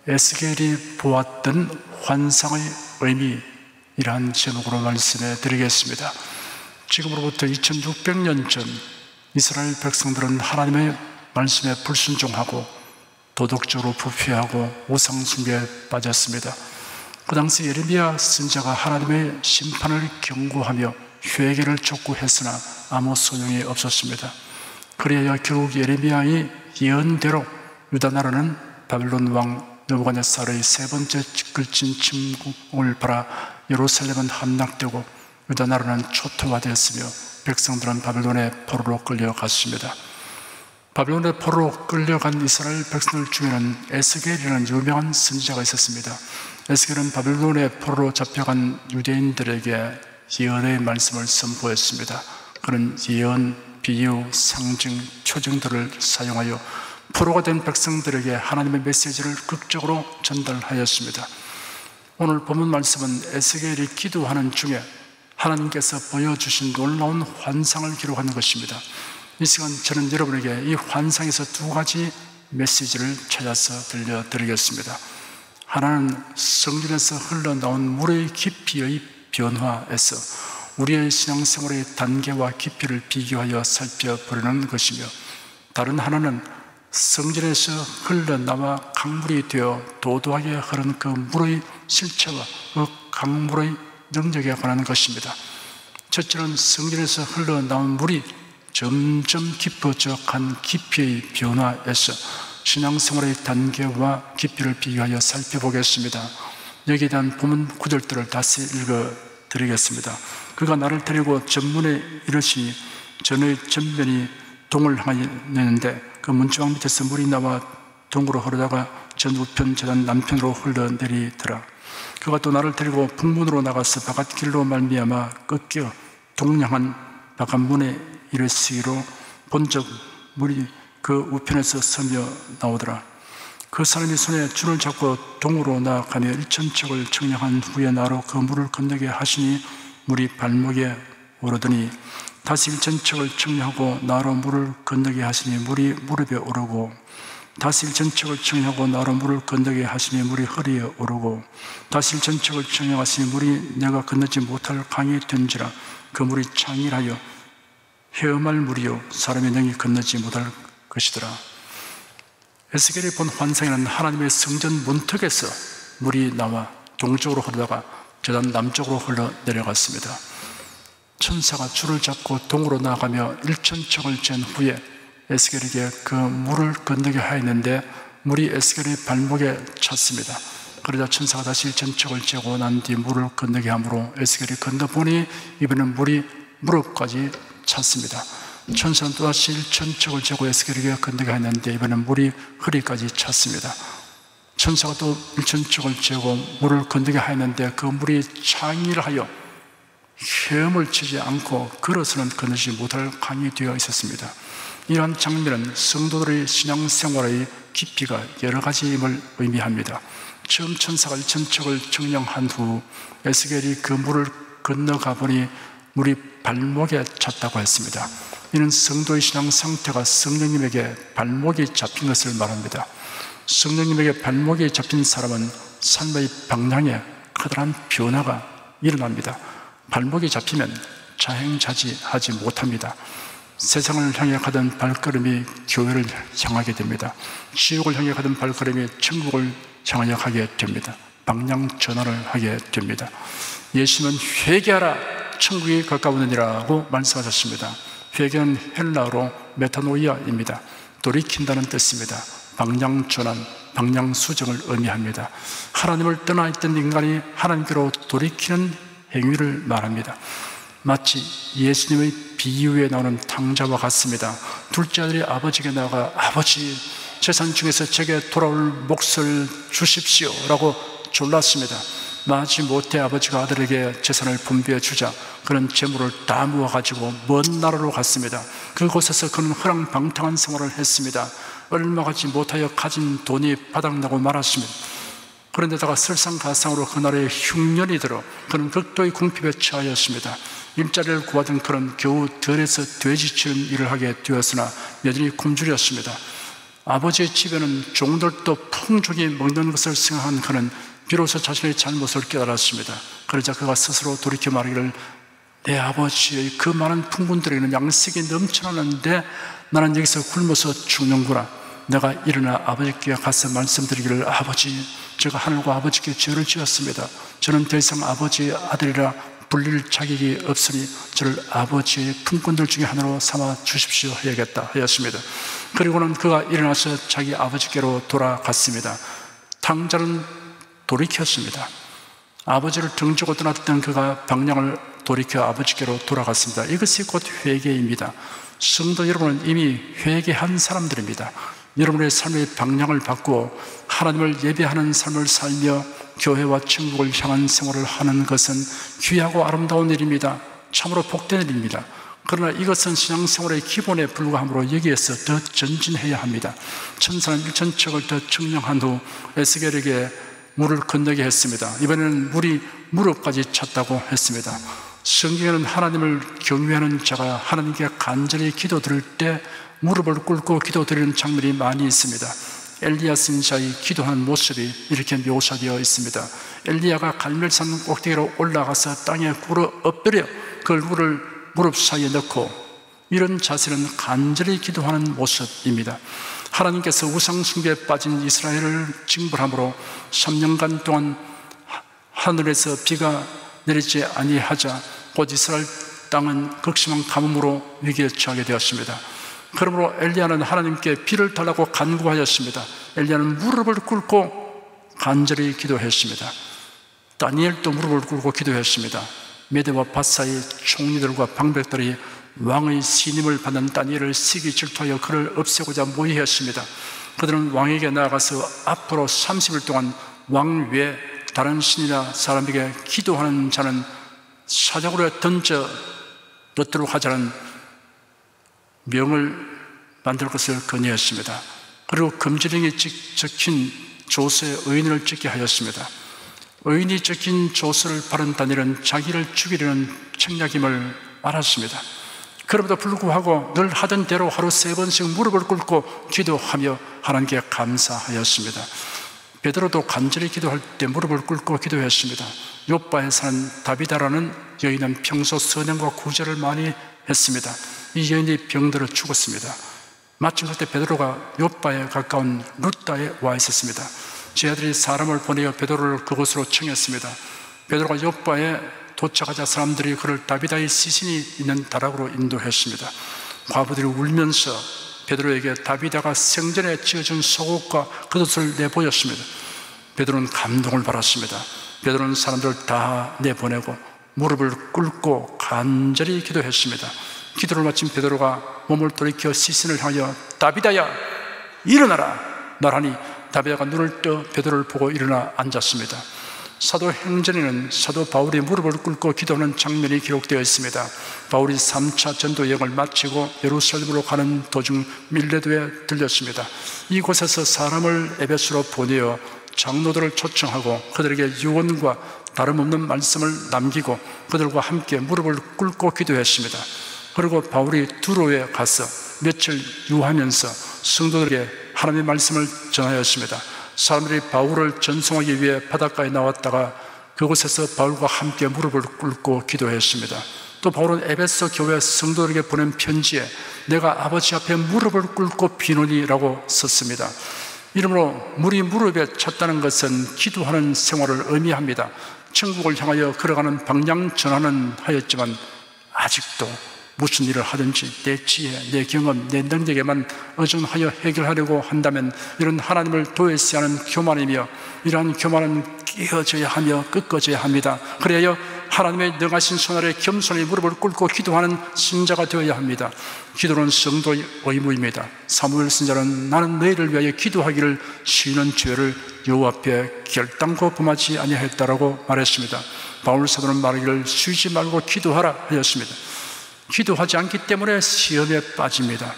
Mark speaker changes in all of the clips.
Speaker 1: 에스겔이 보았던 환상의 의미이라는 제목으로 말씀해 드리겠습니다. 지금으로부터 2600년 전 이스라엘 백성들은 하나님의 말씀에 불순종하고 도덕적으로 부패하고 우상숭배에 빠졌습니다. 그 당시 예레미야 선지자가 하나님의 심판을 경고하며 회개를 촉구했으나 아무 소용이 없었습니다. 그래야 결국 예레미야의 예언대로 유다 나라는 바벨론 왕 느부갓네살의 세 번째 짓글진 침공을 받아 예루살렘은 함락되고 유다 나라는 초토화되었으며 백성들은 바벨론의 포로로 끌려갔습니다. 바벨론의 포로로 끌려간 이스라엘 백성들 중에는 에스겔이라는 유명한 선지자가 있었습니다. 에스겔은 바벨론의 포로로 잡혀간 유대인들에게 예언의 말씀을 선포했습니다. 그는 예언, 비유, 상징, 표징들을 사용하여 포로가 된 백성들에게 하나님의 메시지를 극적으로 전달하였습니다. 오늘 본문 말씀은 에스겔이 기도하는 중에 하나님께서 보여주신 놀라운 환상을 기록하는 것입니다. 이 시간 저는 여러분에게 이 환상에서 두 가지 메시지를 찾아서 들려드리겠습니다. 하나는 성전에서 흘러나온 물의 깊이의 변화에서 우리의 신앙생활의 단계와 깊이를 비교하여 살펴보려는 것이며, 다른 하나는 성전에서 흘러나와 강물이 되어 도도하게 흐르는 그 물의 실체와 그 강물의 능력에 관한 것입니다. 첫째는 성전에서 흘러나온 물이 점점 깊어져 간 깊이의 변화에서 신앙생활의 단계와 깊이를 비교하여 살펴보겠습니다. 여기에 대한 본문 구절들을 다시 읽어드리겠습니다. 그가 나를 데리고 전문에 이르시니 전의 전면이 동을 향하였는데 그 문지방 밑에서 물이 나와 동으로 흐르다가 전 우편 제단 남편으로 흘러내리더라. 그가 또 나를 데리고 북문으로 나가서 바깥길로 말미암아 꺾여 동향한 바깥문에 이르시기로 본적 물이 그 우편에서 서며 나오더라. 그 사람이 손에 줄을 잡고 동으로 나아가며 일천척을 청량한 후에 나로 그 물을 건너게 하시니 물이 발목에 오르더니 다시 일천척을 청량하고 나로 물을 건너게 하시니 물이 무릎에 오르고 다시 일천척을 청량하고 나로 물을 건너게 하시니 물이 허리에 오르고 다시 일천척을 청량하시니 물이 내가 건너지 못할 강이 된지라. 그 물이 창일하여 헤엄할 물이요 사람의 능히 건너지 못할 것이더라. 에스겔이 본 환상에는 하나님의 성전 문턱에서 물이 나와 동쪽으로 흐르다가 제단 남쪽으로 흘러 내려갔습니다. 천사가 줄을 잡고 동으로 나아가며 일천척을 잰 후에 에스겔에게 그 물을 건너게 하였는데 물이 에스겔의 발목에 찼습니다. 그러자 천사가 다시 일천척을 재고 난 뒤 물을 건너게 하므로 에스겔이 건너보니 이번엔 물이 무릎까지 찼습니다. 천사는 또다시 일천척을 재고 에스겔에게 건너게 하였는데 이번엔 물이 허리까지 찼습니다. 천사가 또 일천척을 재고 물을 건너게 하였는데 그 물이 창일하여 헤엄을 치지 않고 걸어서는 건너지 못할 강이 되어 있었습니다. 이러한 장면은 성도들의 신앙생활의 깊이가 여러 가지임을 의미합니다. 처음 천사가 일천척을 청량한 후 에스겔이 그 물을 건너가 보니 물이 발목에 찼다고 했습니다. 이는 성도의 신앙 상태가 성령님에게 발목이 잡힌 것을 말합니다. 성령님에게 발목이 잡힌 사람은 삶의 방향에 커다란 변화가 일어납니다. 발목이 잡히면 자행자지하지 못합니다. 세상을 향해 가던 발걸음이 교회를 향하게 됩니다. 지옥을 향해 가던 발걸음이 천국을 향하여 가게 됩니다. 방향 전환을 하게 됩니다. 예수님은 회개하라 천국이 가까우느니라고 말씀하셨습니다. 회개는 헬라어로 메타노이아입니다. 돌이킨다는 뜻입니다. 방향 전환, 방향 수정을 의미합니다. 하나님을 떠나 있던 인간이 하나님께로 돌이키는 행위를 말합니다. 마치 예수님의 비유에 나오는 탕자와 같습니다. 둘째 아들이 아버지에게 나아가 아버지 재산 중에서 제게 돌아올 몫을 주십시오 라고 졸랐습니다. 마치 못해 아버지가 아들에게 재산을 분배해 주자 그는 재물을 다 모아가지고 먼 나라로 갔습니다. 그곳에서 그는 허랑방탕한 생활을 했습니다. 얼마 가지 못하여 가진 돈이 바닥나고 말았습니다. 그런데다가 설상가상으로 그 나라에 흉년이 들어 그는 극도의 궁핍에 처하였습니다. 일자리를 구하던 그는 겨우 들에서 돼지치는 일을 하게 되었으나 여전히 굶주렸습니다. 아버지의 집에는 종들도 풍족히 먹는 것을 생각한 그는 비로소 자신의 잘못을 깨달았습니다. 그러자 그가 스스로 돌이켜 말하기를, 내 아버지의 그 많은 풍군들에게는 양식이 넘쳐나는데 나는 여기서 굶어서 죽는구나. 내가 일어나 아버지께 가서 말씀드리기를, 아버지, 제가 하늘과 아버지께 죄를 지었습니다. 저는 더 이상 아버지의 아들이라 불릴 자격이 없으니 저를 아버지의 품꾼들 중에 하나로 삼아 주십시오 해야겠다 하였습니다. 그리고는 그가 일어나서 자기 아버지께로 돌아갔습니다. 탕자는 돌이켰습니다. 아버지를 등지고 떠났던 그가 방향을 돌이켜 아버지께로 돌아갔습니다. 이것이 곧 회개입니다. 성도 여러분은 이미 회개한 사람들입니다. 여러분의 삶의 방향을 바꾸어 하나님을 예배하는 삶을 살며 교회와 천국을 향한 생활을 하는 것은 귀하고 아름다운 일입니다. 참으로 복된 일입니다. 그러나 이것은 신앙생활의 기본에 불과하므로 여기에서 더 전진해야 합니다. 천사는 1,000척을 더 청량한 후 에스겔에게 물을 건너게 했습니다. 이번에는 물이 무릎까지 찼다고 했습니다. 성경에는 하나님을 경외하는 자가 하나님께 간절히 기도드릴 때 무릎을 꿇고 기도드리는 장면이 많이 있습니다. 엘리야 선지자의 기도하는 모습이 이렇게 묘사되어 있습니다. 엘리야가 갈멜산 꼭대기로 올라가서 땅에 꿇어 엎드려 그 물을 무릎 사이에 넣고, 이런 자세는 간절히 기도하는 모습입니다. 하나님께서 우상 숭배에 빠진 이스라엘을 징벌함으로 3년간 동안 하늘에서 비가 내리지 아니하자 곧 이스라엘 땅은 극심한 가뭄으로 위기에 처하게 되었습니다. 그러므로 엘리야는 하나님께 비를 달라고 간구하였습니다. 엘리야는 무릎을 꿇고 간절히 기도했습니다. 다니엘도 무릎을 꿇고 기도했습니다. 메대와 바사의 총리들과 방백들이 왕의 신임을 받는 다니엘을 시기 질투하여 그를 없애고자 모의했습니다. 그들은 왕에게 나아가서 앞으로 30일 동안 왕 외에 다른 신이나 사람에게 기도하는 자는 사자굴에 던져 넣도록 하자는 명을 만들 것을 건의했습니다. 그리고 금지령이 적힌 조서에 의인을 찍게 하였습니다. 의인이 적힌 조서를 바른 다니엘은 자기를 죽이려는 책략임을 알았습니다. 그럼에도 불구하고 늘 하던 대로 하루 3번씩 무릎을 꿇고 기도하며 하나님께 감사하였습니다. 베드로도 간절히 기도할 때 무릎을 꿇고 기도했습니다. 욥바에 사는 다비다라는 여인은 평소 선행과 구제를 많이 했습니다. 이 여인이 병들어 죽었습니다. 마침 그때 베드로가 욥바에 가까운 루다에 와 있었습니다. 제 아들이 사람을 보내어 베드로를 그곳으로 청했습니다. 베드로가 욥바에 도착하자 사람들이 그를 다비다의 시신이 있는 다락으로 인도했습니다. 과부들이 울면서 베드로에게 다비다가 생전에 지어준 속옷과 겉옷을 내보였습니다. 베드로는 감동을 받았습니다. 베드로는 사람들을 다 내보내고 무릎을 꿇고 간절히 기도했습니다. 기도를 마친 베드로가 몸을 돌이켜 시신을 향하여 다비다야 일어나라 말하니 다비다가 눈을 떠 베드로를 보고 일어나 앉았습니다. 사도행전에는 사도 바울이 무릎을 꿇고 기도하는 장면이 기록되어 있습니다. 바울이 3차 전도 여행을 마치고 예루살렘으로 가는 도중 밀레도에 들렸습니다. 이곳에서 사람을 에베소로 보내어 장로들을 초청하고 그들에게 유언과 다름없는 말씀을 남기고 그들과 함께 무릎을 꿇고 기도했습니다. 그리고 바울이 두로에 가서 며칠 유하면서 성도들에게 하나님의 말씀을 전하였습니다. 사람들이 바울을 전송하기 위해 바닷가에 나왔다가 그곳에서 바울과 함께 무릎을 꿇고 기도했습니다. 또 바울은 에베소 교회 성도들에게 보낸 편지에 내가 아버지 앞에 무릎을 꿇고 비노니라고 썼습니다. 이러므로 물이 무릎에 찼다는 것은 기도하는 생활을 의미합니다. 천국을 향하여 걸어가는 방향 전환은 하였지만 아직도 무슨 일을 하든지 내 지혜, 내 경험, 내 능력에만 의존하여 해결하려고 한다면 이런 하나님을 도외시하는 교만이며 이러한 교만은 깨어져야 하며 꺾어져야 합니다. 그래야 하나님의 능하신 손 아래 겸손히 무릎을 꿇고 기도하는 신자가 되어야 합니다. 기도는 성도의 의무입니다. 사무엘 선지자는 나는 너희를 위하여 기도하기를 쉬는 죄를 여호와 앞에 결단코 범하지 아니하였다라고 말했습니다. 바울 사도는 말하기를 쉬지 말고 기도하라 하였습니다. 기도하지 않기 때문에 시험에 빠집니다.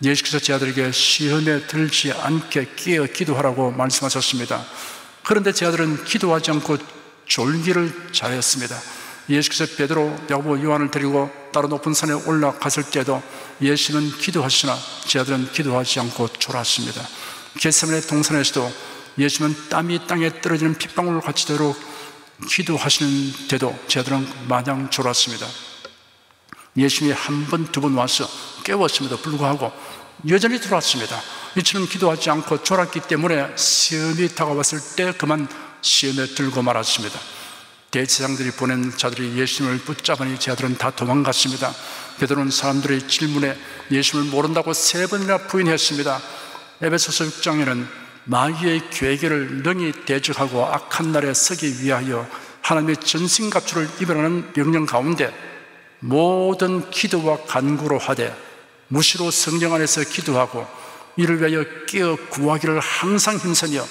Speaker 1: 예수께서 제 아들에게 시험에 들지 않게 깨어 기도하라고 말씀하셨습니다. 그런데 제 아들은 기도하지 않고 졸기를 잘했습니다. 예수께서 베드로, 야고보, 요한을 데리고 따로 높은 산에 올라갔을 때도 예수는 기도하시나 제자들은 기도하지 않고 졸았습니다. 겟세마네 동산에서도 예수는 땀이 땅에 떨어지는 핏방울 같이 되도록 기도하시는데도 제자들은 마냥 졸았습니다. 예수님이 한 번, 두 번 와서 깨웠음에도 불구하고 여전히 졸았습니다. 이처럼 기도하지 않고 졸았기 때문에 시험이 다가왔을 때 그만 시험에 들고 말았습니다. 대제사장들이 보낸 자들이 예수님을 붙잡으니 제자들은 다 도망갔습니다. 베드로는 사람들의 질문에 예수님을 모른다고 3번이나 부인했습니다. 에베소서 6장에는 마귀의 괴계를 능히 대적하고 악한 날에 서기 위하여 하나님의 전신갑주를 입으라는 명령 가운데 모든 기도와 간구로 하되 무시로 성령 안에서 기도하고 이를 위하여 깨어 구하기를 항상 힘쓰며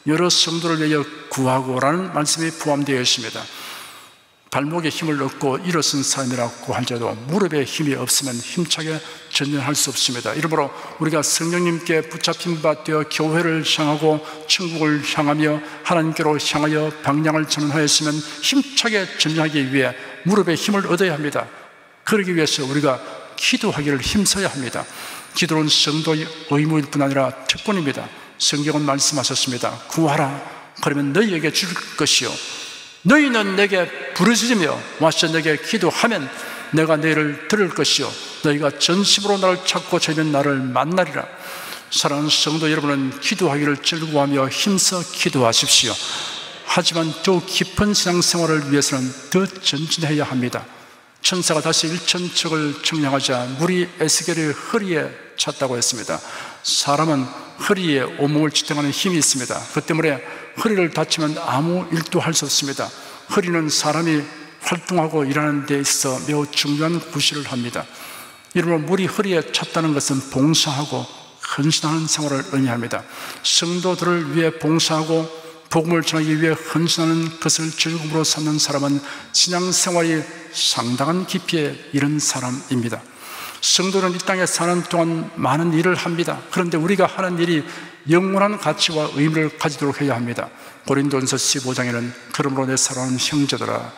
Speaker 1: 여러 성도를 위하여 구하고라는 말씀이 포함되어 있습니다. 발목에 힘을 얻고 일어선 사람이라고 할지라도 무릎에 힘이 없으면 힘차게 전진할 수 없습니다. 이러므로 우리가 성령님께 붙잡힌 바 되어 교회를 향하고 천국을 향하며 하나님께로 향하여 방향을 전환하였으면 힘차게 전진하기 위해 무릎에 힘을 얻어야 합니다. 그러기 위해서 우리가 기도하기를 힘써야 합니다. 기도는 성도의 의무일 뿐 아니라 특권입니다. 성경은 말씀하셨습니다. 구하라 그러면 너희에게 줄 것이요 너희는 내게 부르짖으며 와서 내게 기도하면 내가 너희를 들을 것이요 너희가 전심으로 나를 찾고 찾으면 나를 만나리라. 사랑하는 성도 여러분은 기도하기를 즐거워하며 힘써 기도하십시오. 하지만 더욱 깊은 신앙생활을 위해서는 더 전진해야 합니다. 천사가 다시 일천척을 청량하자 물이 에스겔의 허리에 찼다고 했습니다. 사람은 허리에 온몸을 지탱하는 힘이 있습니다. 그 때문에 허리를 다치면 아무 일도 할 수 없습니다. 허리는 사람이 활동하고 일하는 데 있어 매우 중요한 구실을 합니다. 이러므로 물이 허리에 찼다는 것은 봉사하고 헌신하는 생활을 의미합니다. 성도들을 위해 봉사하고 복음을 전하기 위해 헌신하는 것을 즐거움으로 삼는 사람은 신앙생활이 상당한 깊이에 이른 사람입니다. 성도는 이 땅에 사는 동안 많은 일을 합니다. 그런데 우리가 하는 일이 영원한 가치와 의미를 가지도록 해야 합니다. 고린도전서 15장에는 그러므로 내 사랑하는 형제들아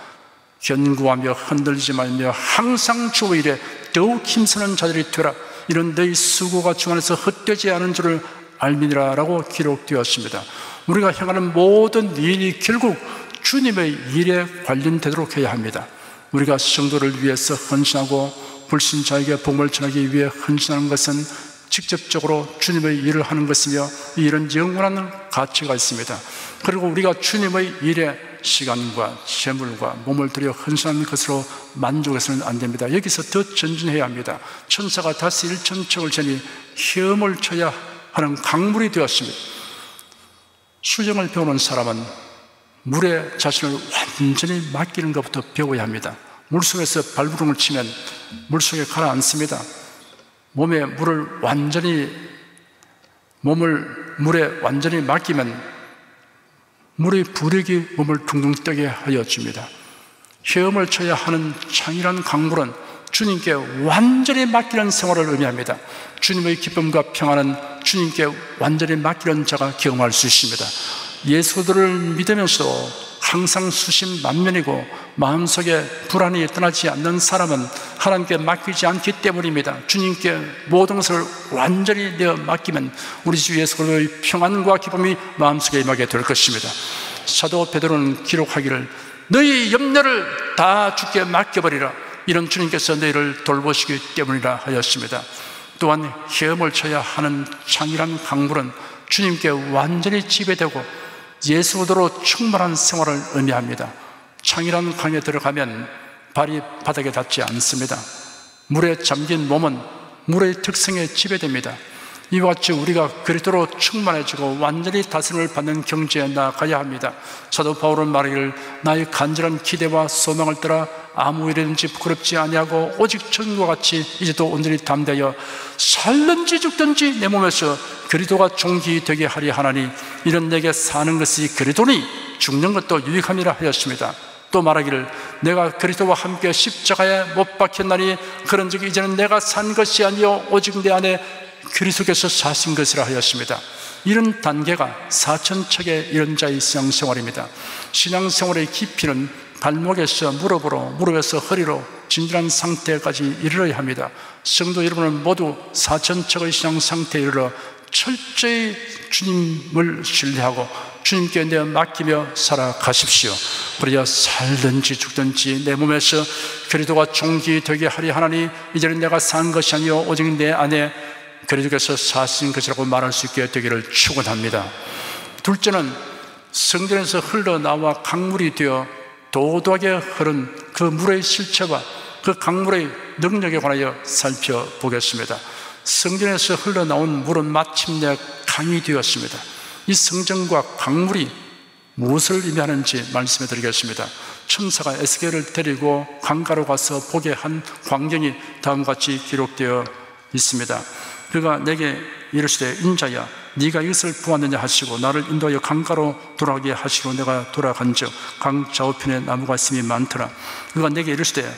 Speaker 1: 견고하며 흔들리지 말며 항상 주의 일에 더욱 힘쓰는 자들이 되라. 이런 너희 수고가 주 안에서 헛되지 않은 줄을 알미니라 라고 기록되었습니다. 우리가 행하는 모든 일이 결국 주님의 일에 관련되도록 해야 합니다. 우리가 성도를 위해서 헌신하고 불신자에게 복음을 전하기 위해 헌신하는 것은 직접적으로 주님의 일을 하는 것이며 이 일은 영원한 가치가 있습니다. 그리고 우리가 주님의 일에 시간과 재물과 몸을 들여 헌신하는 것으로 만족해서는 안 됩니다. 여기서 더 전진해야 합니다. 천사가 다시 일천척을 재니 헤엄을 쳐야 하는 강물이 되었습니다. 수영을 배우는 사람은 물에 자신을 완전히 맡기는 것부터 배워야 합니다. 물속에서 발부름을 치면 물속에 가라앉습니다. 몸을 물에 완전히 맡기면 물의 부력이 몸을 둥둥 뜨게 하여 줍니다. 헤엄을 쳐야 하는 창이라는 강물은 주님께 완전히 맡기는 생활을 의미합니다. 주님의 기쁨과 평안은 주님께 완전히 맡기는 자가 경험할 수 있습니다. 예수들을 믿으면서도 항상 수심만면이고 마음속에 불안이 떠나지 않는 사람은 하나님께 맡기지 않기 때문입니다. 주님께 모든 것을 완전히 내어 맡기면 우리 주 예수 그리스도의 평안과 기쁨이 마음속에 임하게 될 것입니다. 사도 베드로는 기록하기를 너희 염려를 다 주께 맡겨버리라. 이런 주님께서 너희를 돌보시기 때문이라 하였습니다. 또한 헤엄을 쳐야 하는 창이란 강물은 주님께 완전히 지배되고 예수 그리스도로 충만한 생활을 의미합니다. 창이란 강에 들어가면 발이 바닥에 닿지 않습니다. 물에 잠긴 몸은 물의 특성에 지배됩니다. 이와 같이 우리가 그리스도로 충만해지고 완전히 다스림을 받는 경지에 나아가야 합니다. 사도 바울은 말하기를 나의 간절한 기대와 소망을 따라 아무 일이든지 부끄럽지 아니하고 오직 천국과 같이 이제도 온전히 담대하여 살든지 죽든지 내 몸에서 그리스도가 종기 되게 하리 하나니 이런 내게 사는 것이 그리스도니 죽는 것도 유익함이라 하였습니다. 또 말하기를 내가 그리스도와 함께 십자가에 못 박혔나니 그런즉 이제는 내가 산 것이 아니요 오직 내 안에 그리스도께서 사신 것이라 하였습니다. 이런 단계가 사천척의 이런 자의 신앙생활입니다. 신앙생활의 깊이는 발목에서 무릎으로, 무릎에서 허리로, 진정한 상태까지 이르러야 합니다. 성도 여러분은 모두 사천척의 신앙 상태에 이르러 철저히 주님을 신뢰하고 주님께 내어 맡기며 살아가십시오. 그래야 살든지 죽든지 내 몸에서 그리스도가 종기되게 하리 하나니 이제는 내가 산 것이 아니요 오직 내 안에 그리스도께서 사신 것이라고 말할 수 있게 되기를 축원합니다. 둘째는 성전에서 흘러나와 강물이 되어 도도하게 흐른 그 물의 실체와 그 강물의 능력에 관하여 살펴보겠습니다. 성전에서 흘러나온 물은 마침내 강이 되었습니다. 이 성전과 강물이 무엇을 의미하는지 말씀해 드리겠습니다. 천사가 에스겔을 데리고 강가로 가서 보게 한 광경이 다음과 같이 기록되어 있습니다. 그가 내게 이르시되 인자야 네가 이것을 보았느냐 하시고 나를 인도하여 강가로 돌아가게 하시고 내가 돌아간즉 강 좌우편에 나무가 있음이 많더라. 그가 내게 이르시되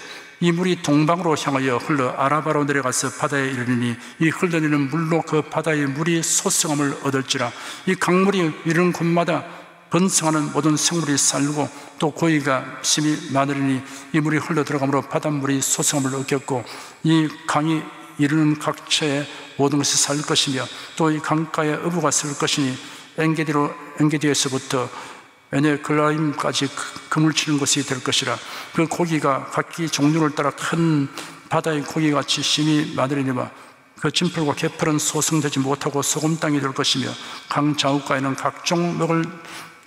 Speaker 1: 이 물이 동방으로 향하여 흘러 아라바로 내려가서 바다에 이르니 이 흘러내리는 물로 그 바다의 물이 소성함을 얻을지라. 이 강물이 이르는 곳마다 번성하는 모든 생물이 살고 또 고기가 심히 많으리니 이 물이 흘러 들어가므로 바닷물이 소성함을 얻겠고 이 강이 이르는 각처에 모든 것이 살 것이며 또 이 강가에 어부가 쓸 것이니 엔게디에서부터 에네글라임까지 그물 치는 것이 될 것이라. 그 고기가 각기 종류를 따라 큰 바다의 고기같이 심히 많으리니와 그 진풀과 개풀은 소성되지 못하고 소금 땅이 될 것이며 강 좌우가에는 각종 먹을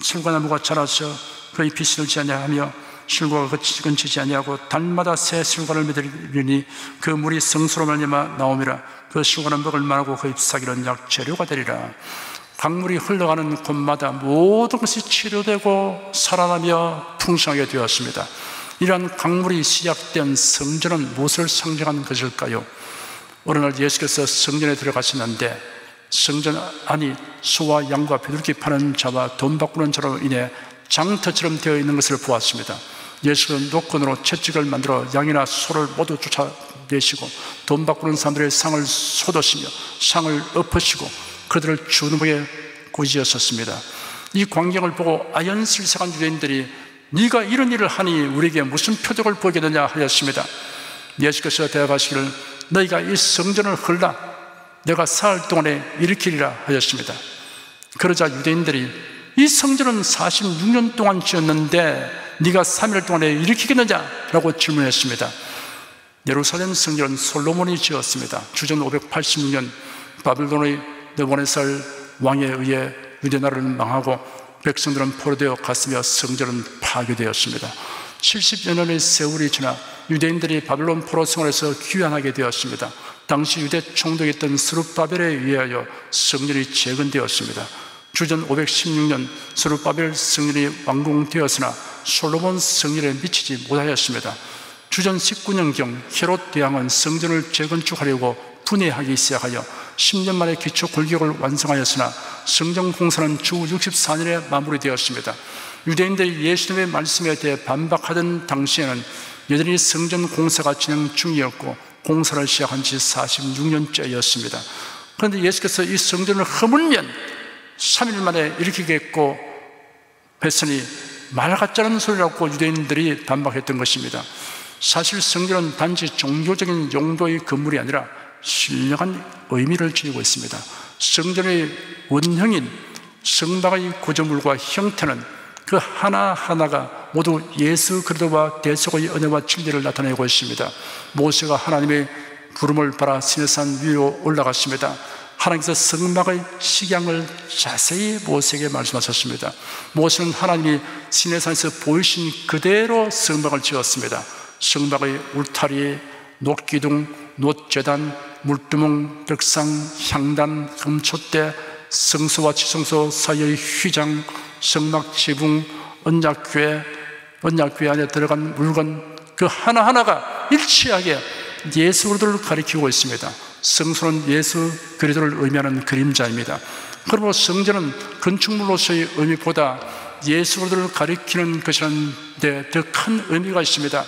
Speaker 1: 실과나무가 자라서 그 잎이 시들지 아니하며 실과가 근치지 아니하고 달마다 새 실과를 맺으리니 그 물이 성수로 말미암아 나옴이라. 그 실과는 먹을 만하고 그 잎사귀는 약 재료가 되리라. 강물이 흘러가는 곳마다 모든 것이 치료되고 살아나며 풍성하게 되었습니다. 이러한 강물이 시작된 성전은 무엇을 상징하는 것일까요? 어느 날 예수께서 성전에 들어가셨는데 성전 안이 소와 양과 비둘기 파는 자와 돈 바꾸는 자로 인해 장터처럼 되어 있는 것을 보았습니다. 예수는 노건으로 채찍을 만들어 양이나 소를 모두 쫓아내시고 돈 바꾸는 사람들의 상을 쏟으시며 상을 엎으시고 그들을 주누르게 꾸짖었습니다. 이 광경을 보고 아연실색한 유대인들이 네가 이런 일을 하니 우리에게 무슨 표적을 보이겠느냐 하였습니다. 예수께서 대답하시기를 너희가 이 성전을 헐라 내가 사흘 동안에 일으키리라 하였습니다. 그러자 유대인들이 이 성전은 46년 동안 지었는데 네가 3일 동안에 일으키겠느냐? 라고 질문했습니다. 예루살렘 성전은 솔로몬이 지었습니다. 주전 586년 바빌론의 느부갓네살 왕에 의해 유대 나라를 망하고 백성들은 포로되어 갔으며 성전은 파괴되었습니다. 70여 년의 세월이 지나 유대인들이 바빌론 포로 생활에서 귀환하게 되었습니다. 당시 유대 총독이었던 스룹바벨에 의하여 성전이 재건되었습니다. 주전 516년 스룹바벨 성전이 완공되었으나 솔로몬 성전에 미치지 못하였습니다. 주전 19년경 헤롯 대왕은 성전을 재건축하려고 분해하기 시작하여 10년 만에 기초 골격을 완성하였으나 성전 공사는 주 64년에 마무리되었습니다. 유대인들이 예수님의 말씀에 대해 반박하던 당시에는 여전히 성전 공사가 진행 중이었고 공사를 시작한 지 46년째였습니다. 그런데 예수께서 이 성전을 허물면 3일 만에 일으키겠고 했으니 말 같자는 소리라고 유대인들이 반박했던 것입니다. 사실 성전은 단지 종교적인 용도의 건물이 아니라 신령한 의미를 지니고 있습니다. 성전의 원형인 성막의 구조물과 형태는 그 하나하나가 모두 예수 그리스도와 대속의 은혜와 진리를 나타내고 있습니다. 모세가 하나님의 부름을 받아 시내산 위로 올라갔습니다. 하나님께서 성막의 식양을 자세히 모세에게 말씀하셨습니다. 모세는 하나님이 시내산에서 보이신 그대로 성막을 지었습니다. 성막의 울타리, 놋기둥, 놋제단, 물두멍, 벽상, 향단, 금촛대, 성소와 지성소 사이의 휘장, 성막 지붕, 언약궤 안에 들어간 물건 그 하나하나가 일치하게 예수 그리스도를 가리키고 있습니다. 성소는 예수 그리스도를 의미하는 그림자입니다. 그러므로 성전은 건축물로서의 의미보다 예수 그리스도를 가리키는 것이라는 데 더 큰 의미가 있습니다.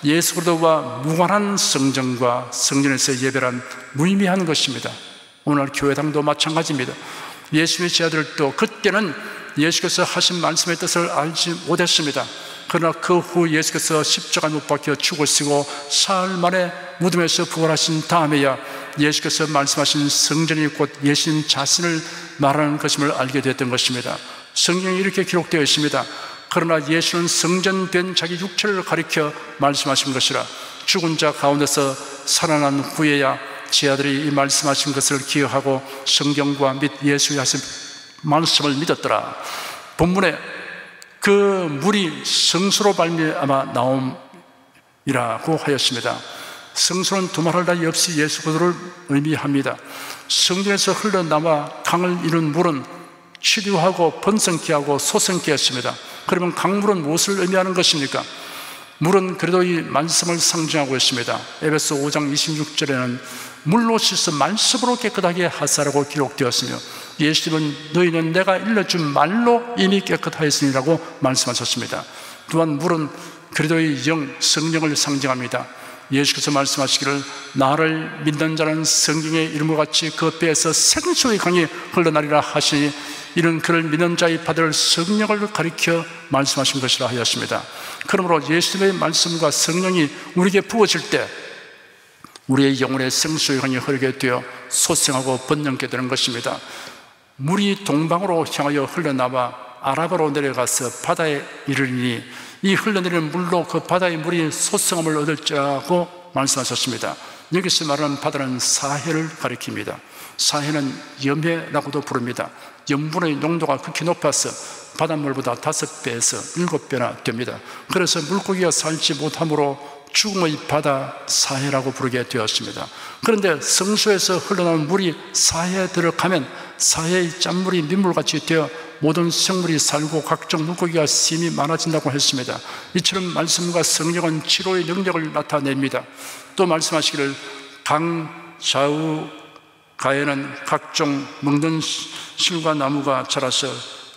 Speaker 1: 예수 그리스도와 무관한 성전과 성전에서 예배란 무의미한 것입니다. 오늘 교회당도 마찬가지입니다. 예수의 제자들도 그때는 예수께서 하신 말씀의 뜻을 알지 못했습니다. 그러나 그 후 예수께서 십자가에 못 박혀 죽으시고 사흘 만에 무덤에서 부활하신 다음에야 예수께서 말씀하신 성전이 곧 예수님 자신을 말하는 것임을 알게 되었던 것입니다. 성경에 이렇게 기록되어 있습니다. 그러나 예수는 성전된 자기 육체를 가리켜 말씀하신 것이라. 죽은 자 가운데서 살아난 후에야 제 아들이 이 말씀하신 것을 기억하고 성경과 및 예수의 하신 말씀을 믿었더라. 본문에 그 물이 성수로 발미암아 나옴이라고 하였습니다. 성수는 두말할 나위 없이 예수 그리스도를 의미합니다. 성전에서 흘러나와 강을 이룬 물은 치료하고 번성케 하고 솟성케 했습니다. 그러면 강물은 무엇을 의미하는 것입니까? 물은 그리스도의 말씀을 상징하고 있습니다. 에베소 5장 26절에는 물로 씻어 말씀으로 깨끗하게 하사라고 기록되었으며, 예수님은 너희는 내가 일러준 말로 이미 깨끗하였으니라고 말씀하셨습니다. 또한 물은 그리스도의 영, 성령을 상징합니다. 예수께서 말씀하시기를 나를 믿는 자는 성경의 이름과 같이 그 뼈에서 생수의 강이 흘러나리라 하시니, 이는 그를 믿는 자의 받을 성령을 가리켜 말씀하신 것이라 하였습니다. 그러므로 예수님의 말씀과 성령이 우리에게 부어질 때 우리의 영혼의 생수의 강이 흐르게 되어 솟생하고 번영케 되는 것입니다. 물이 동방으로 향하여 흘러나와 아라바로 내려가서 바다에 이르리니 이 흘러내리는 물로 그 바다의 물이 솟성함을 얻을지라고 말씀하셨습니다. 여기서 말하는 바다는 사해를 가리킵니다. 사해는 염해라고도 부릅니다. 염분의 농도가 극히 높아서 바닷물보다 5배에서 7배나 됩니다. 그래서 물고기가 살지 못하므로 죽음의 바다 사해라고 부르게 되었습니다. 그런데 성소에서 흘러나오는 물이 사해에 들어가면 사해의 짠물이 민물같이 되어 모든 생물이 살고 각종 물고기가 심히 많아진다고 했습니다. 이처럼 말씀과 성령은 치료의 능력을 나타냅니다. 또 말씀하시기를 강 좌우 가에는 각종 먹는 실과 나무가 자라서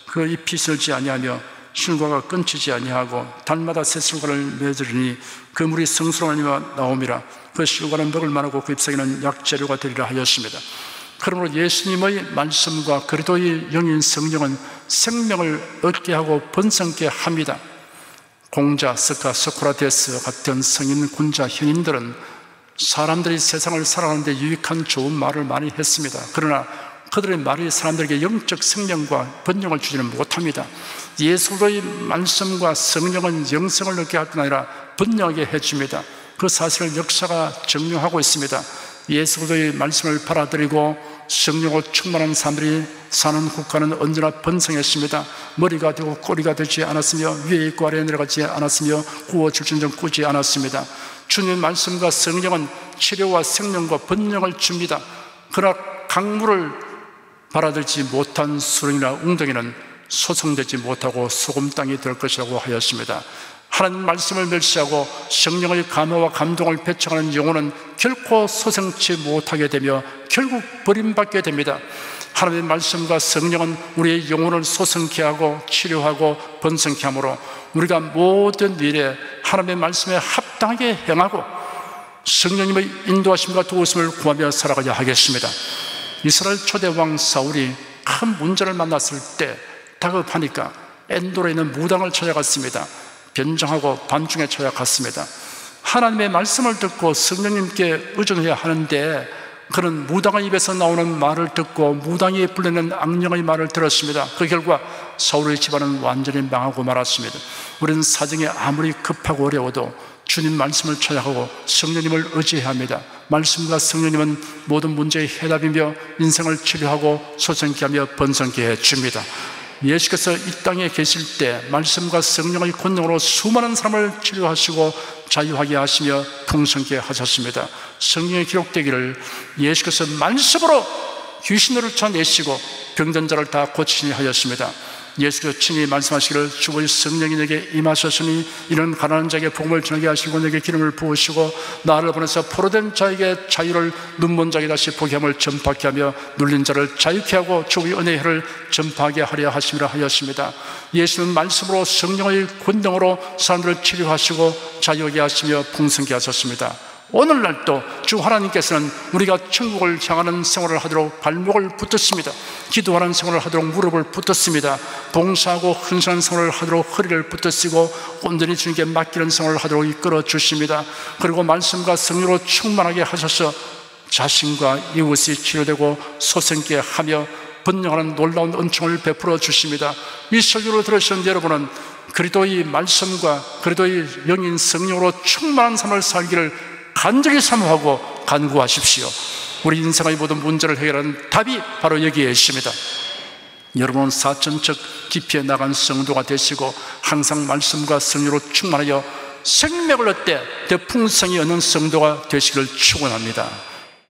Speaker 1: 그 잎이 설지 아니하며 실과가 끊치지 아니하고 달마다 새 실과를 맺으리니 그 물이 성소로 말미암아 나옴이라. 그 실과는 먹을 만하고 그 잎사귀는 약재료가 되리라 하였습니다. 그러므로 예수님의 말씀과 그리스도의 영인 성령은 생명을 얻게 하고 번성케 합니다. 공자, 스카, 소크라테스 같은 성인, 군자, 현인들은 사람들이 세상을 살아가는데 유익한 좋은 말을 많이 했습니다. 그러나 그들의 말이 사람들에게 영적 생명과 번영을 주지는 못합니다. 예수의 말씀과 성령은 영생을 얻게 할 뿐 아니라 번영하게 해줍니다. 그 사실을 역사가 증명하고 있습니다. 예수의 말씀을 받아들이고 성령으로 충만한 사람들이 사는 국가는 언제나 번성했습니다. 머리가 되고 꼬리가 되지 않았으며 위에 있고 아래에 내려가지 않았으며 구워질진정 꾸지 않았습니다. 주님의 말씀과 성령은 치료와 생명과 번영을 줍니다. 그러나 강물을 받아들이지 못한 수렁이나 웅덩이는 소성되지 못하고 소금 땅이 될 것이라고 하였습니다. 하나님 말씀을 멸시하고 성령의 감화와 감동을 배척하는 영혼은 결코 소생치 못하게 되며 결국 버림받게 됩니다. 하나님의 말씀과 성령은 우리의 영혼을 소생케 하고 치료하고 번성케 하므로 우리가 모든 일에 하나님의 말씀에 합당하게 행하고 성령님의 인도하심과 도우심을 구하며 살아가야 하겠습니다. 이스라엘 초대왕 사울이 큰 문제를 만났을 때 다급하니까 엔도르에 있는 무당을 찾아갔습니다. 변정하고 밤중에 찾아갔습니다. 하나님의 말씀을 듣고 성령님께 의존해야 하는데 그는 무당의 입에서 나오는 말을 듣고 무당이 불리는 악령의 말을 들었습니다. 그 결과 사울의 집안은 완전히 망하고 말았습니다. 우리는 사정이 아무리 급하고 어려워도 주님 말씀을 찾아가고 성령님을 의지해야 합니다. 말씀과 성령님은 모든 문제의 해답이며 인생을 치료하고 소생케 하며 번성케 해줍니다. 예수께서 이 땅에 계실 때 말씀과 성령의 권능으로 수많은 사람을 치료하시고 자유하게 하시며 풍성케 하셨습니다. 성경에 기록되기를 예수께서 말씀으로 귀신을 쫓아내시고 병든 자를 다 고치시니 하였습니다. 예수께서 친히 말씀하시기를 주의 성령이 내게 임하셨으니 이는 가난한 자에게 복음을 전하게 하시고 내게 기름을 부으시고 나를 보내서 포로된 자에게 자유를, 눈먼 자에게 다시 보게 함을 전파케 하며 눌린 자를 자유케 하고 주의 은혜의 해를 전파하게 하려 하심이라 하였습니다. 예수는 말씀으로 성령의 권능으로 사람들을 치료하시고 자유하게 하시며 풍성케 하셨습니다. 오늘날도 주 하나님께서는 우리가 천국을 향하는 생활을 하도록 발목을 붙드십니다. 기도하는 생활을 하도록 무릎을 붙드십니다. 봉사하고 헌신하는 생활을 하도록 허리를 붙드시고 온전히 주님께 맡기는 생활을 하도록 이끌어 주십니다. 그리고 말씀과 성령으로 충만하게 하셔서 자신과 이웃이 치료되고 소생케 하며 번영하는 놀라운 은총을 베풀어 주십니다. 이 설교를 들으신 여러분은 그리스도의 말씀과 그리스도의 영인 성령으로 충만한 삶을 살기를 간절히 사모하고 간구하십시오. 우리 인생의 모든 문제를 해결하는 답이 바로 여기에 있습니다. 여러분은 사천적 깊이에 나간 성도가 되시고 항상 말씀과 성령으로 충만하여 생명을 얻되 대풍성이 얻는 성도가 되시기를 축원합니다.